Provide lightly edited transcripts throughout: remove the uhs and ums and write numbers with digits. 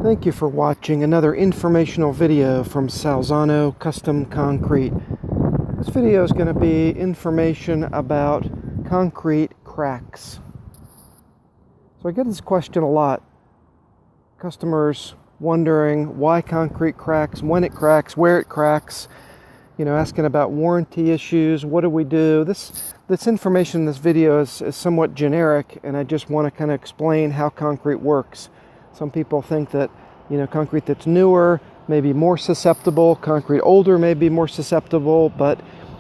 Thank you for watching another informational video from Salzano Custom Concrete. This video is going to be information about concrete cracks. So I get this question a lot. Customers wondering why concrete cracks, when it cracks, where it cracks, asking about warranty issues, what do we do? This information in this video is somewhat generic, and I just want to kind of explain how concrete works. Some people think that, concrete that's newer may be more susceptible, concrete older may be more susceptible, but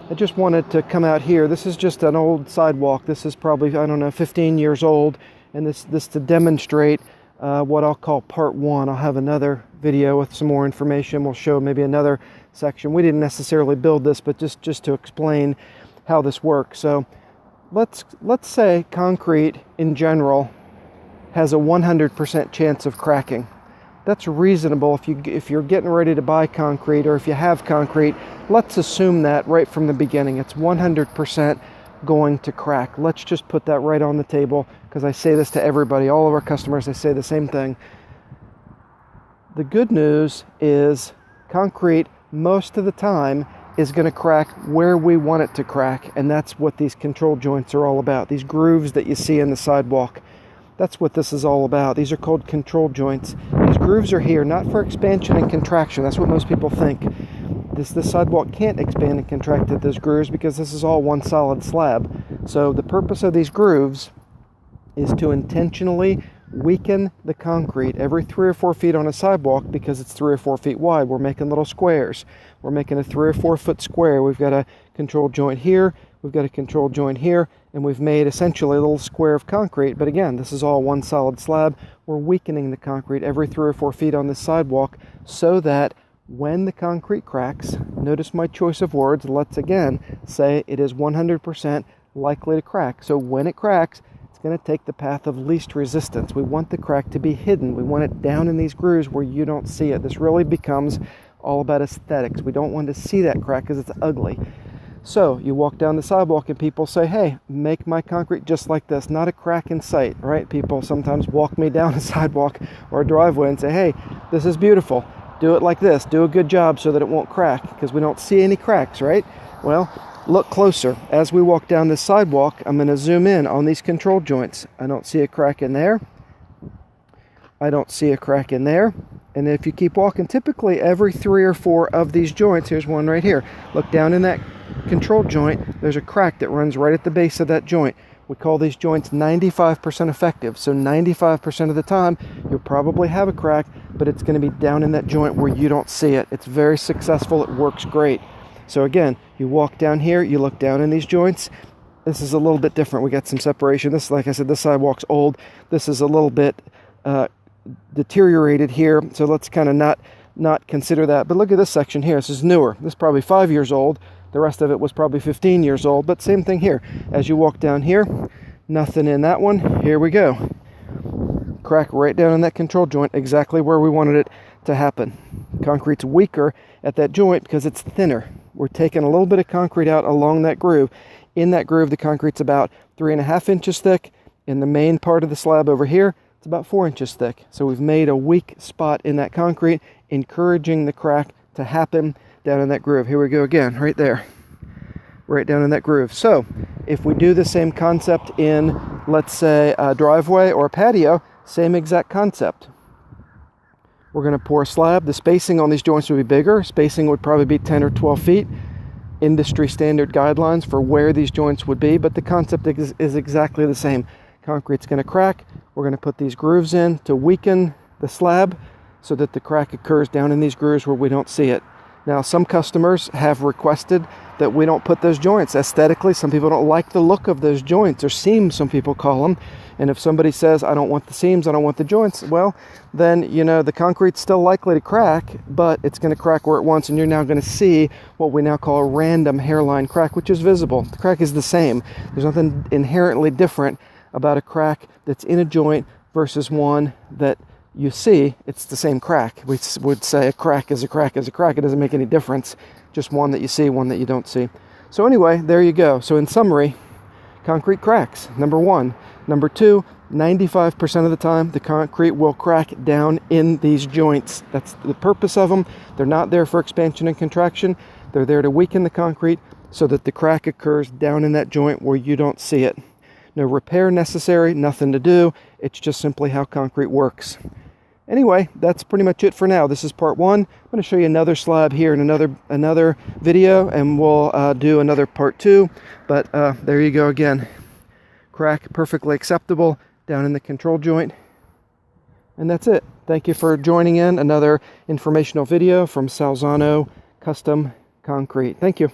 I just wanted to come out here. This is just an old sidewalk. This is probably, 15 years old, and this to demonstrate what I'll call part one. I'll have another video with some more information. We'll show maybe another section. We didn't necessarily build this, but just to explain how this works. So let's say concrete in general has a 100% chance of cracking. That's reasonable if you're getting ready to buy concrete, or if you have concrete. Let's assume that right from the beginning it's 100% going to crack. Let's just put that right on the table, because I say this to everybody, all of our customers, I say the same thing. The good news is concrete most of the time is going to crack where we want it to crack, and that's what these control joints are all about. These grooves that you see in the sidewalk, that's what this is all about. These are called control joints. These grooves are here not for expansion and contraction. That's what most people think. This sidewalk can't expand and contract at those grooves because this is all one solid slab. So the purpose of these grooves is to intentionally weaken the concrete every 3 or 4 feet on a sidewalk, because it's 3 or 4 feet wide. We're making little squares. We're making a 3 or 4 foot square. We've got a control joint here, we've got a control joint here, and we've made essentially a little square of concrete. But again, this is all one solid slab. We're weakening the concrete every 3 or 4 feet on this sidewalk so that when the concrete cracks, notice my choice of words, let's again say it is 100% likely to crack. So when it cracks, it's going to take the path of least resistance. We want the crack to be hidden. We want it down in these grooves where you don't see it. This really becomes all about aesthetics. We don't want to see that crack because it's ugly. So you walk down the sidewalk and people say, hey, make my concrete just like this, not a crack in sight, right? People sometimes walk me down a sidewalk or a driveway and say, hey, this is beautiful. Do it like this. Do a good job so that it won't crack, because we don't see any cracks, right? Well, look closer. As we walk down this sidewalk, I'm going to zoom in on these control joints. I don't see a crack in there. I don't see a crack in there. And if you keep walking, typically every 3 or 4 of these joints, here's one right here. Look down in that control joint, there's a crack that runs right at the base of that joint. We call these joints 95% effective. So 95% of the time, you'll probably have a crack, but it's going to be down in that joint where you don't see it. It's very successful. It works great. So again, you walk down here, you look down in these joints. This is a little bit different. We got some separation. This, like I said, this sidewalk's old. This is a little bit deteriorated here. So let's kind of not consider that. But look at this section here. This is newer. This is probably 5 years old. The rest of it was probably 15 years old, but same thing here. As you walk down here, nothing in that one. Here we go. Crack right down in that control joint, exactly where we wanted it to happen. Concrete's weaker at that joint because it's thinner. We're taking a little bit of concrete out along that groove. In that groove, the concrete's about 3.5 inches thick. In the main part of the slab over here, it's about 4 inches thick. So we've made a weak spot in that concrete, encouraging the crack to happen down in that groove. Here we go again, right there. Right down in that groove. So if we do the same concept in, let's say, a driveway or a patio, same exact concept. We're going to pour a slab. The spacing on these joints would be bigger. Spacing would probably be 10 or 12 feet. Industry standard guidelines for where these joints would be, but the concept is exactly the same. Concrete's going to crack. We're going to put these grooves in to weaken the slab so that the crack occurs down in these grooves where we don't see it. Now, some customers have requested that we don't put those joints aesthetically. Some people don't like the look of those joints, or seams, some people call them. And if somebody says, I don't want the seams, I don't want the joints, well, then, the concrete's still likely to crack, but it's going to crack where it wants, and you're now going to see what we now call a random hairline crack, which is visible. The crack is the same. There's nothing inherently different about a crack that's in a joint versus one that you see. It's the same crack. We would say a crack is a crack is a crack. It doesn't make any difference. Just one that you see, one that you don't see. So anyway, there you go. So in summary, concrete cracks, number one. Number two, 95% of the time, the concrete will crack down in these joints. That's the purpose of them. They're not there for expansion and contraction. They're there to weaken the concrete so that the crack occurs down in that joint where you don't see it. No repair necessary, nothing to do. It's just simply how concrete works. Anyway, that's pretty much it for now. This is part one. I'm going to show you another slab here in another video, and we'll do another part two. But there you go again. Crack perfectly acceptable down in the control joint. And that's it. Thank you for joining in another informational video from Salzano Custom Concrete. Thank you.